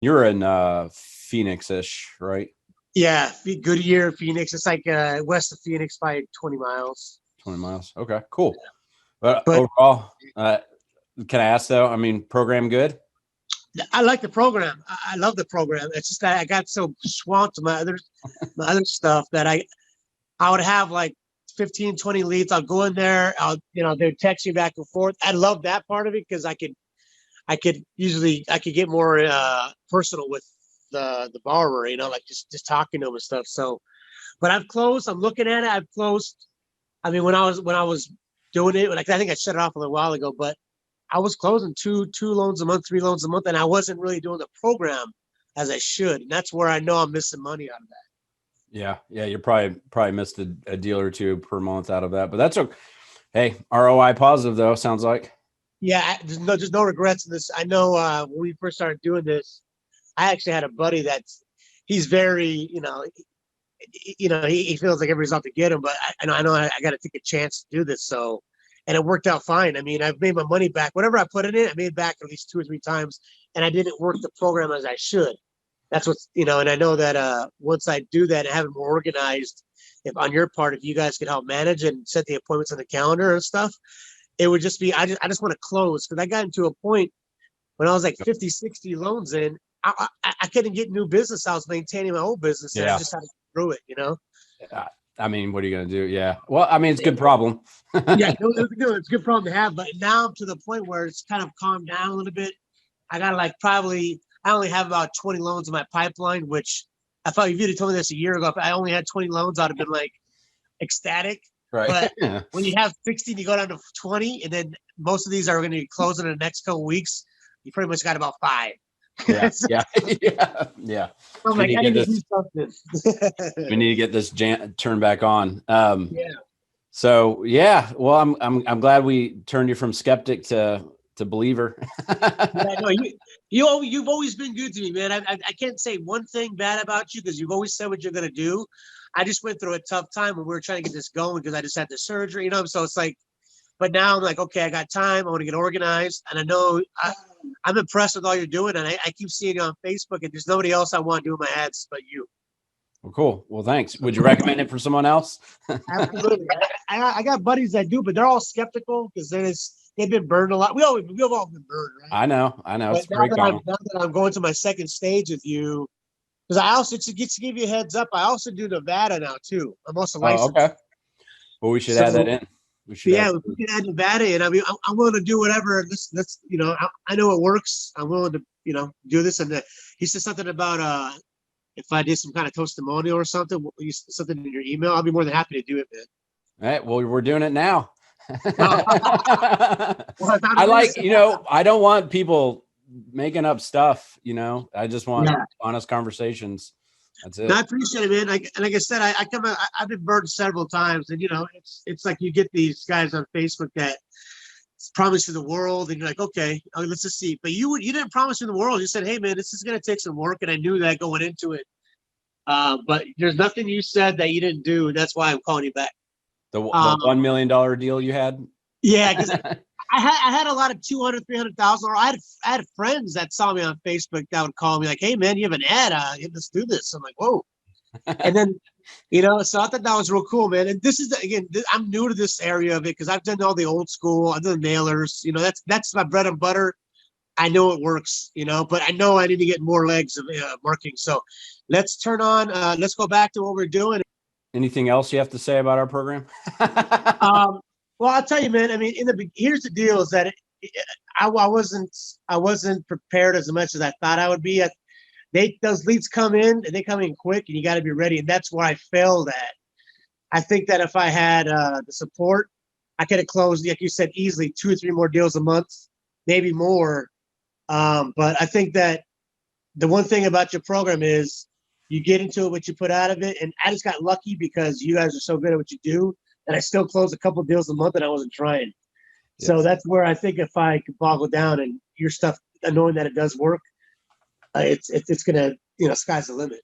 You're in Phoenix-ish, right? Yeah, Goodyear, Phoenix. It's like west of Phoenix by 20 miles. 20 miles. Okay, cool. But But overall, can I ask though? I mean, program good? I like the program. I love the program. It's just that I got so swamped with my other stuff that I would have like 15, 20 leads. I'll go in there. They'd text me back and forth. I love that part of it because I could get more personal with the borrower, like just talking to them and stuff. So, but I've closed. I'm looking at it. I've closed. I mean, when I was doing it, like I think I shut it off a little while ago, but I was closing two loans a month, 3 loans a month, and I wasn't really doing the program as I should. And that's where I know I'm missing money out of that. Yeah. You're probably missed a deal or two per month out of that, but that's okay. Hey, ROI positive though. Sounds like. Yeah, there's no regrets in this. I know when we first started doing this, I actually had a buddy he's very, he feels like everybody's out to get him, but I know I got to take a chance to do this. So, and it worked out fine. I mean, I've made my money back. Whatever I put in it, I made it back at least 2 or 3 times, and I didn't work the program as I should. That's and I know that once I do that and have it more organized, if on your part, if you guys could help manage and set the appointments on the calendar and stuff, it would just be, I just want to close because I got into a point when I was like 50, 60 loans in, I couldn't get new business. I was maintaining my old business and I just had to get through it. I mean, what are you going to do? Yeah. Well, I mean, it's a good problem. Yeah, it's a good problem to have. But now I'm to the point where it's kind of calmed down a little bit. I got I only have about 20 loans in my pipeline, which I thought if you'd have told me this a year ago, if I only had 20 loans, I'd have been like ecstatic. Right. But when you have 60, you go down to 20, and then most of these are going to be closing in the next couple of weeks. You pretty much got about 5. Yeah. Yeah. I'm like, I need to do something. We need to get this turned back on. Yeah. So yeah, well, I'm glad we turned you from skeptic to believer. Yeah, no, you've always been good to me, man. I can't say one thing bad about you because you've always said what you're gonna do. I just went through a tough time when we were trying to get this going because I just had the surgery, so it's like, but now I'm like, okay, I got time. I want to get organized, and I know I'm impressed with all you're doing, and I keep seeing you on Facebook, and there's nobody else I want doing my ads but you. Well, cool. Well, thanks. Would you recommend it for someone else? Absolutely. I got buddies that do, but they're all skeptical because they've been burned a lot. We've all been burned, right? I know. But It's very common. now that I'm going to my second stage with you, because I also, to give you a heads up, I also do Nevada now too. I'm also licensed. Okay. Well, we should add that in. We can add Nevada in. I mean, I'm willing to do whatever. Let's I know it works. I'm willing to do this. And he said something about if I did some kind of testimonial or something in your email, I'll be more than happy to do it, man. All right. Well, we're doing it now. Well, I don't want people making up stuff, I just want honest conversations. That's it. I appreciate it, man. Like I said, I've been burned several times, and it's like you get these guys on Facebook that promise you the world, and you're like, okay, let's just see. But you didn't promise me the world. You said, hey, man, this is going to take some work, and I knew that going into it. But there's nothing you said that you didn't do, and that's why I'm calling you back. The $1 million deal you had? Yeah, because I had a lot of 200, 300,000. Or I had friends that saw me on Facebook that would call me like, "Hey, man, you have an ad? Let's do this." I'm like, "Whoa!" And then, so I thought that was real cool, man. And this is I'm new to this area of it because I've done all the old school. I've done mailers. That's my bread and butter. I know it works, but I know I need to get more legs of marketing. So let's turn on. Let's go back to what we're doing. Anything else you have to say about our program? Well, I'll tell you, man. I mean, here's the deal: is that I wasn't prepared as much as I thought I would be. Those leads come in, and they come in quick, and you got to be ready. And that's where I failed at. I think that if I had the support, I could have closed, like you said, easily 2 or 3 more deals a month, maybe more. But I think that the one thing about your program is you get into it, what you put out of it. And I just got lucky because you guys are so good at what you do. And I still close a couple deals a month and I wasn't trying. Yes. So that's where I think if I could boggle down and your stuff, knowing that it does work, it's going to, sky's the limit.